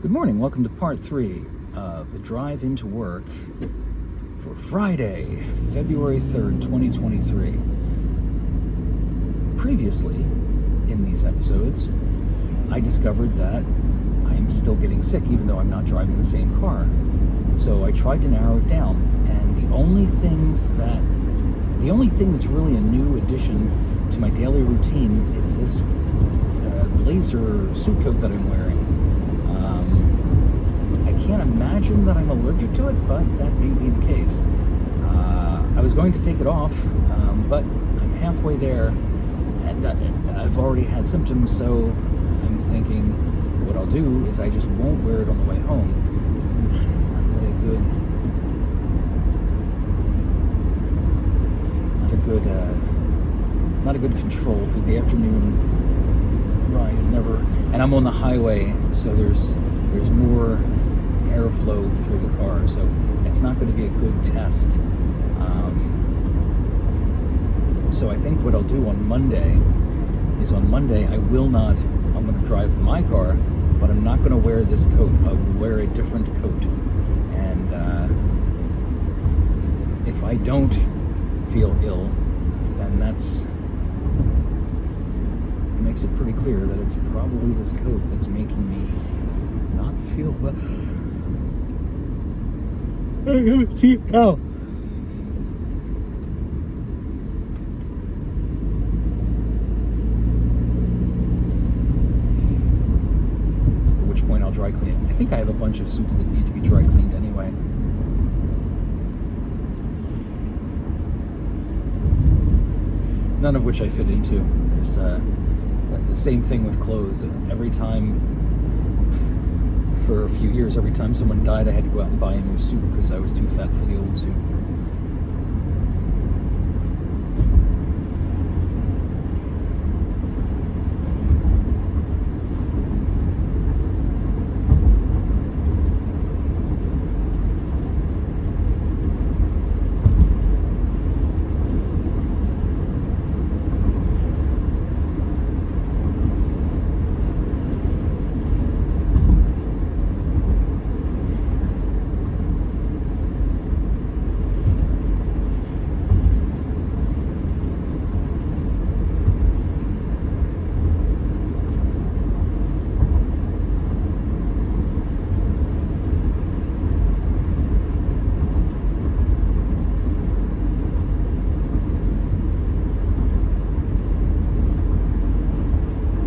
Good morning. Welcome to part 3 of the drive into work for Friday, February 3rd, 2023. Previously, in these episodes, I discovered that I am still getting sick even though I'm not driving the same car. So I tried to narrow it down, and the only thing that's really a new addition to my daily routine is this blazer suit coat that I'm wearing. I can't imagine that I'm allergic to it, but that may be the case. I was going to take it off, but I'm halfway there, and I've already had symptoms, so I'm thinking what I'll do is I just won't wear it on the way home. It's not really not a good control, because the afternoon ride is never, and I'm on the highway, so there's more airflow through the car, so it's not going to be a good test. So I think what I'll do on Monday I'm going to drive my car, but I'm not going to wear this coat. I'll wear a different coat, and if I don't feel ill, then makes it pretty clear that it's probably this coat that's making me not feel well. See, oh. At which point I'll dry clean it. I think I have a bunch of suits that need to be dry cleaned anyway. None of which I fit into. There's the same thing with clothes. Every time, for a few years, every time someone died, I had to go out and buy a new suit because I was too fat for the old suit.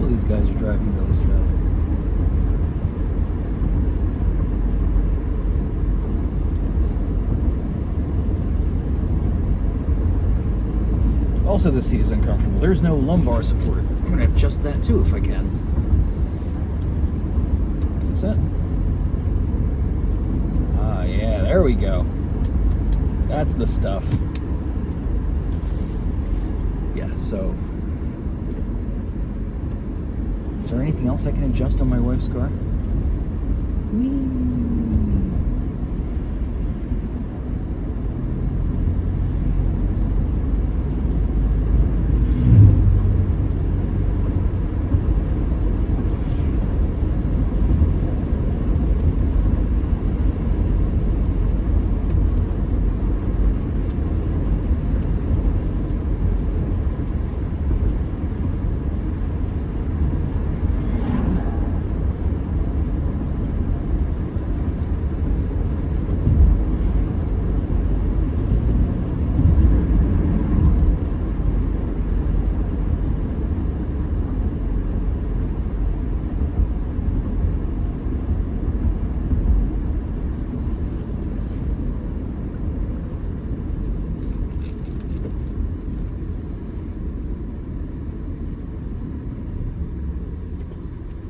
These guys are driving really slow. Also, this seat is uncomfortable. There's no lumbar support. I'm going to adjust that too if I can. Is this it? Ah, yeah, there we go. That's the stuff. Yeah, so... is there anything else I can adjust on my wife's car?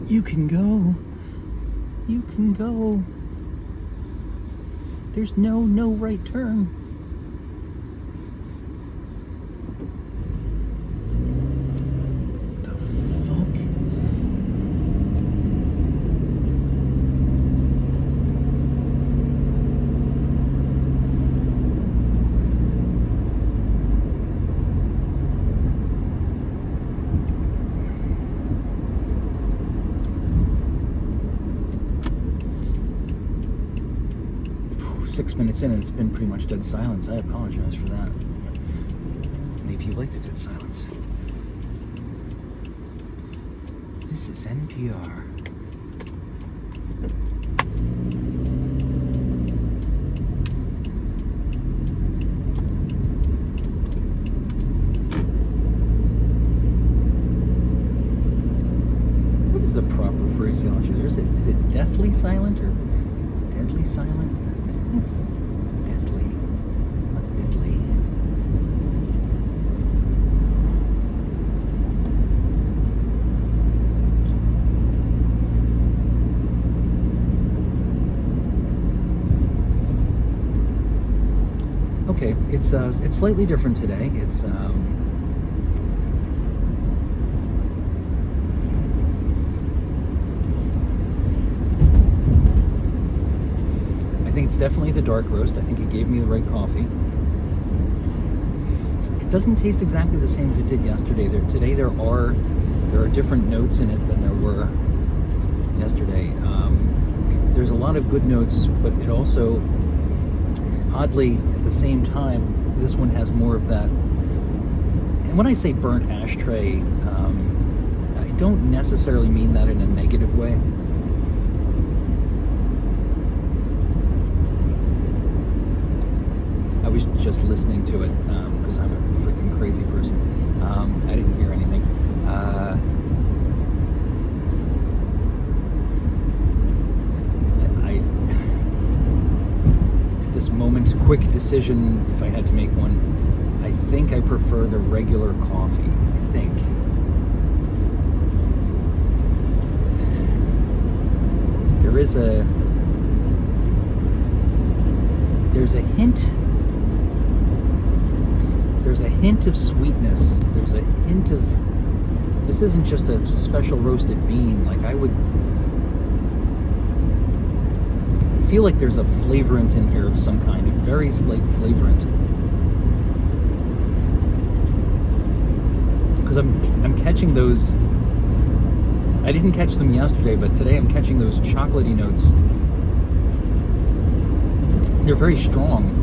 You can go. You can go. There's no right turn. The fuck? 6 minutes in and it's been pretty much dead silence. I apologize for that. Maybe you like the dead silence. This is NPR. What is the proper phraseology? Is it deathly silent or deadly silent? It's deathly, not deadly. Okay, it's slightly different today. It's I think it's definitely the dark roast. I think it gave me the right coffee. It doesn't taste exactly the same as it did yesterday. Today there are different notes in it than there were yesterday. There's a lot of good notes, but it also, oddly, at the same time, this one has more of that. And when I say burnt ashtray, I don't necessarily mean that in a negative way. I was just listening to it because I'm a freaking crazy person. I didn't hear anything. This moment, quick decision, if I had to make one, I think I prefer the regular coffee. I think. There's a hint of sweetness. There's a hint of, this isn't just a special roasted bean. Like I feel like there's a flavorant in here of some kind, a very slight flavorant. Because I'm catching those, I didn't catch them yesterday, but today I'm catching those chocolatey notes. They're very strong.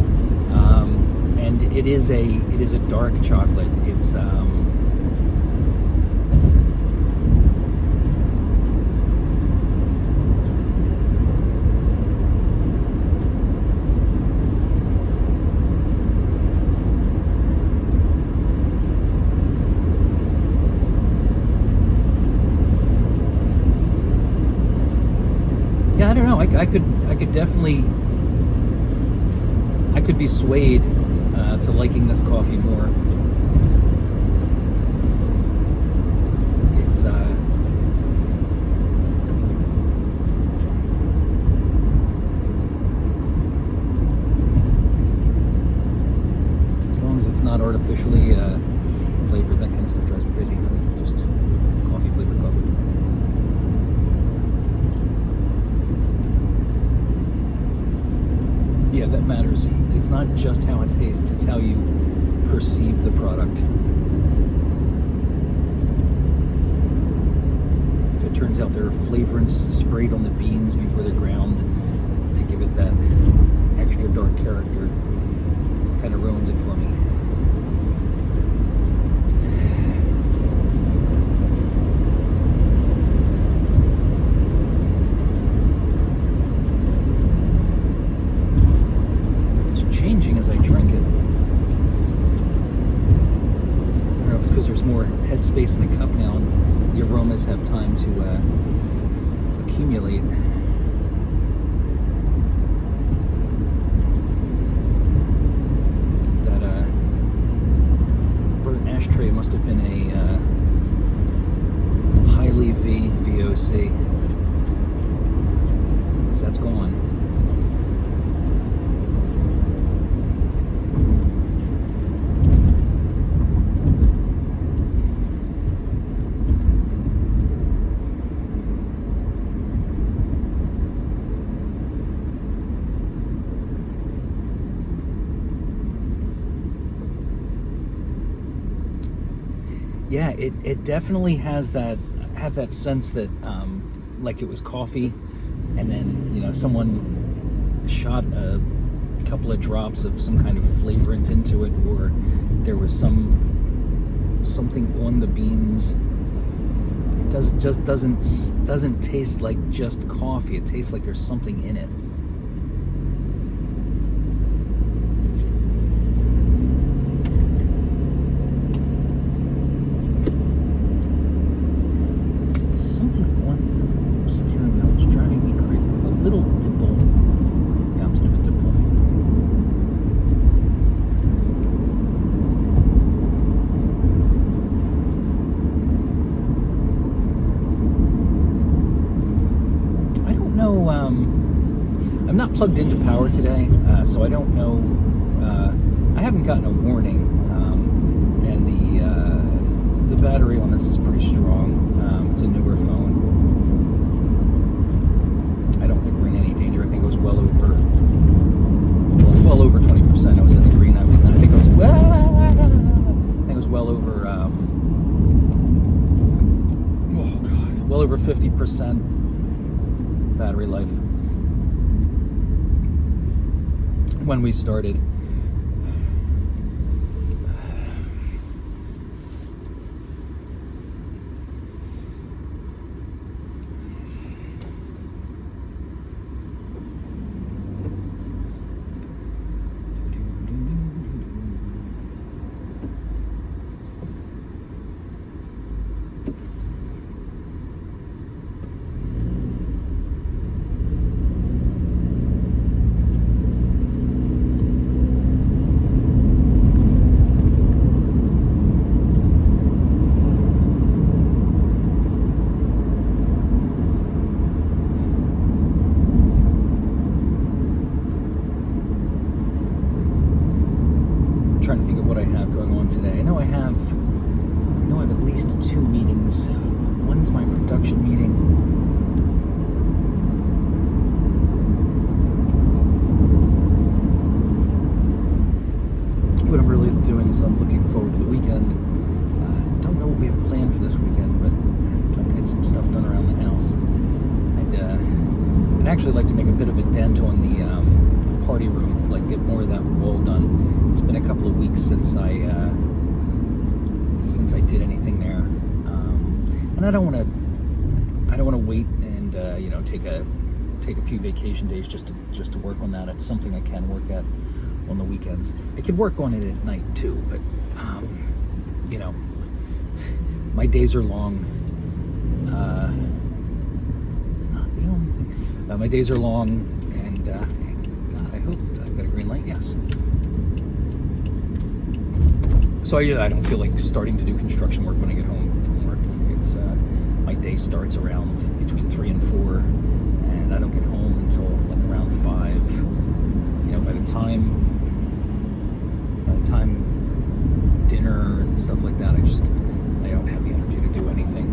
And it is a dark chocolate. It's yeah, I don't know. I could definitely, I could be swayed to liking this coffee more. It's as long as it's not artificially flavored, that kind of stuff drives me crazy. Just coffee flavored coffee. Yeah, that matters. It's not just how it tastes, it's how you perceive the product. If it turns out there are flavorants sprayed on the beans before they're ground to give it that extra dark character, it kind of ruins it for me. As I drink it. I don't know if it's because there's more headspace in the cup now and the aromas have time to accumulate. That burnt ashtray must have been a highly VOC. Because that's gone. Yeah, it definitely has that sense that like it was coffee, and then someone shot a couple of drops of some kind of flavorant into it, or there was something on the beans. It doesn't taste like just coffee. It tastes like there's something in it. Something on the steering wheel is driving me crazy. Like a little dimple. Yeah, I'm sort of a dimple. I don't know. I'm not plugged into power today, so I don't know. I haven't gotten a warning, and the battery on this is pretty strong. It's a newer phone. I don't think we're in any danger. I think it was well over 20%. I was in the green. I think it was well over well over 50% battery life when we started. Trying to think of what I have going on today. I know I have at least 2 meetings. One's my production meeting. What I'm really doing is I'm looking forward to the weekend. Don't know what we have planned for this weekend, but I'm trying to get some stuff done around the house. I'd actually like to make a bit of a dent on the party room, like get more of that wall done. It's been a couple of weeks since I did anything there, and I don't want to wait and take a few vacation days just to work on that. It's something I can work at on the weekends. I could work on it at night too, but my days are long. It's not the only thing. My days are long, and God, I hope I've got a green light. Yes. So I don't feel like starting to do construction work when I get home from work. It's my day starts around between 3 and 4, and I don't get home until like around 5. By the time dinner and stuff like that, I don't have the energy to do anything.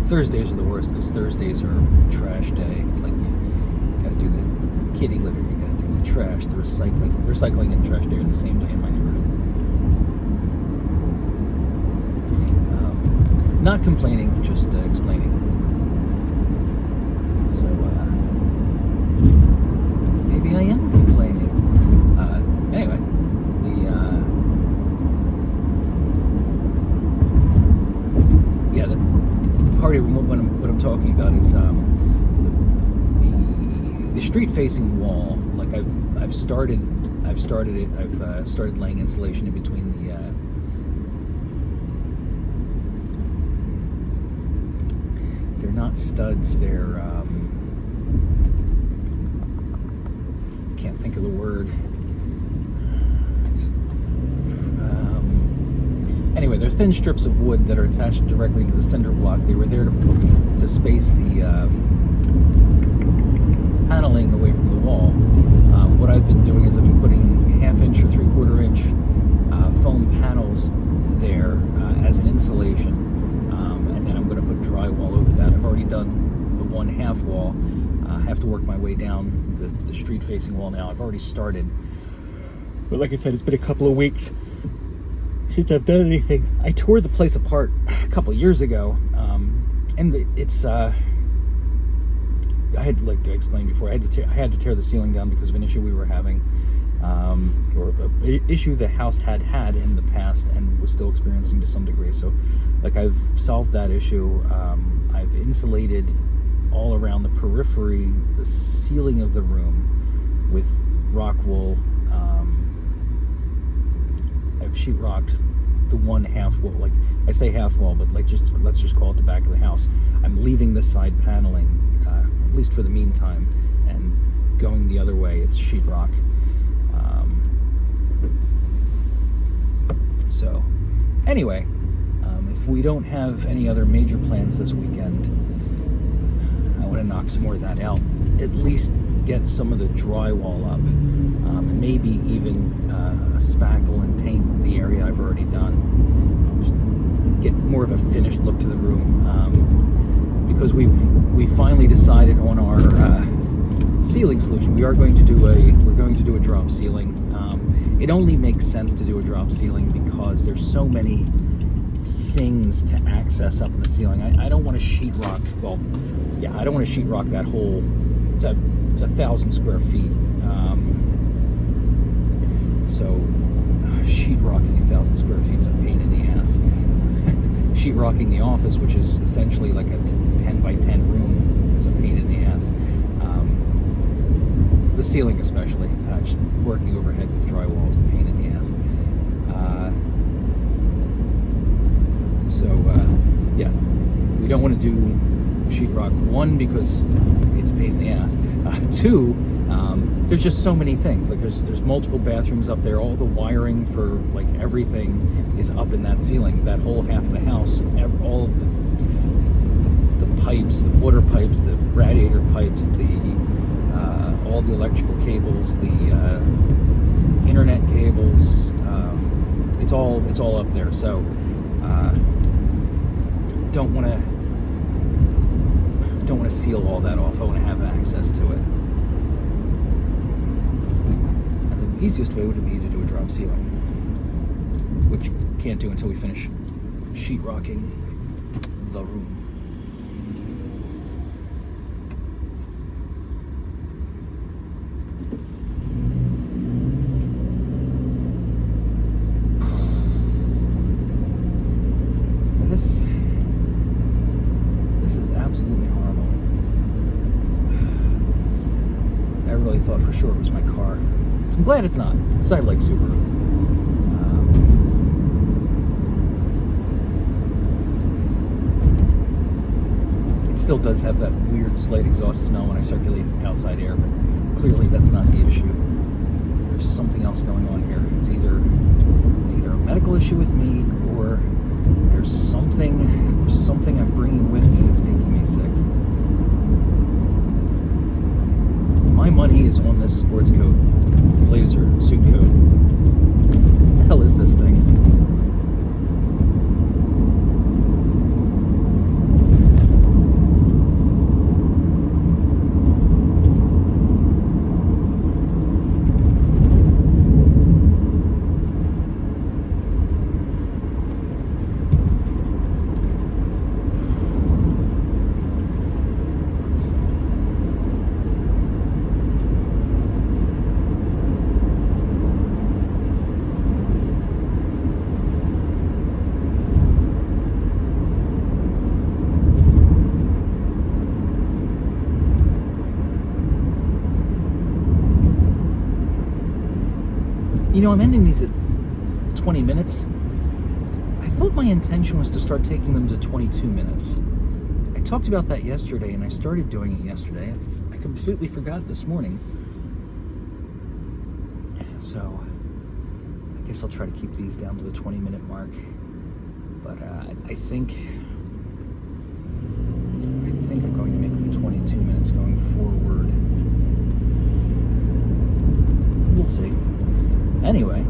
Thursdays are the worst because Thursdays are trash day. It's like you gotta do the kitty litter, you gotta do the trash, the recycling. Recycling and trash day are the same day in my neighborhood. Not complaining, just explaining. So maybe I am complaining. Anyway, the party room. What I'm talking about is the street-facing wall. Like I've started it. I've started laying insulation in between the. They're not studs. They're can't think of the word. Anyway, they're thin strips of wood that are attached directly to the cinder block. They were there to space the paneling away from the wall. What I've been doing is I've been putting 1/2 inch or 3/4 inch foam panels there as an insulation, and then I'm going to put drywall over that. I've already done the 1/2 wall. I have to work my way down the street-facing wall now. I've already started, but like I said, it's been a couple of weeks since I've done anything. I tore the place apart a couple of years ago, and it's I had, like I explained before, I had to tear the ceiling down because of an issue we were having, or an issue the house had in the past and was still experiencing to some degree. So, like, I've solved that issue. I've insulated all around the periphery, the ceiling of the room with rock wool. I've sheetrocked the one half wall. Like, I say half wall, but like, let's just call it the back of the house. I'm leaving this side paneling, at least for the meantime, and going the other way, it's sheetrock. So anyway, if we don't have any other major plans this weekend, I want to knock some more of that out. At least get some of the drywall up, and maybe even spackle and paint the area I've already done. Just get more of a finished look to the room, because we finally decided on our ceiling solution. We're going to do a drop ceiling. It only makes sense to do a drop ceiling because there's so many things to access up in the ceiling. I don't want to sheetrock. Well, yeah, I don't want to sheetrock that whole. It's 1,000 square feet. So sheetrocking 1,000 square feet is a pain in the ass. Sheetrocking the office, which is essentially like a 10 by 10 room, is a pain in the ass. The ceiling especially, just working overhead with drywall is a pain in the ass. Yeah, we don't want to do sheetrock. One, because it's a pain in the ass. Two, there's just so many things. Like, there's multiple bathrooms up there. All the wiring for like everything is up in that ceiling. That whole half of the house, all of the pipes, the water pipes, the radiator pipes, all the electrical cables, the internet cables. It's all up there. So don't want to seal all that off. I want to have access to it. And the easiest way would be to do a drop ceiling, which can't do until we finish sheetrocking the room. This is absolutely horrible. I really thought for sure it was my car. I'm glad it's not, because I like Subaru. It still does have that weird slight exhaust smell when I circulate outside air, but clearly that's not the issue. There's something else going on here. It's either a medical issue with me, or there's something I'm bringing with me that's making me sick. My money is on this sports coat, blazer, suit coat. What the hell is this thing? You know, I'm ending these at 20 minutes. I thought my intention was to start taking them to 22 minutes. I talked about that yesterday, and I started doing it yesterday. I completely forgot this morning. So, I guess I'll try to keep these down to the 20-minute mark. But I think I'm going to make them 22 minutes going forward. We'll see. Anyway,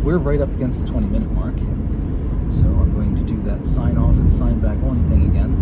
we're right up against the 20-minute mark, so I'm going to do that sign off and sign back on thing again.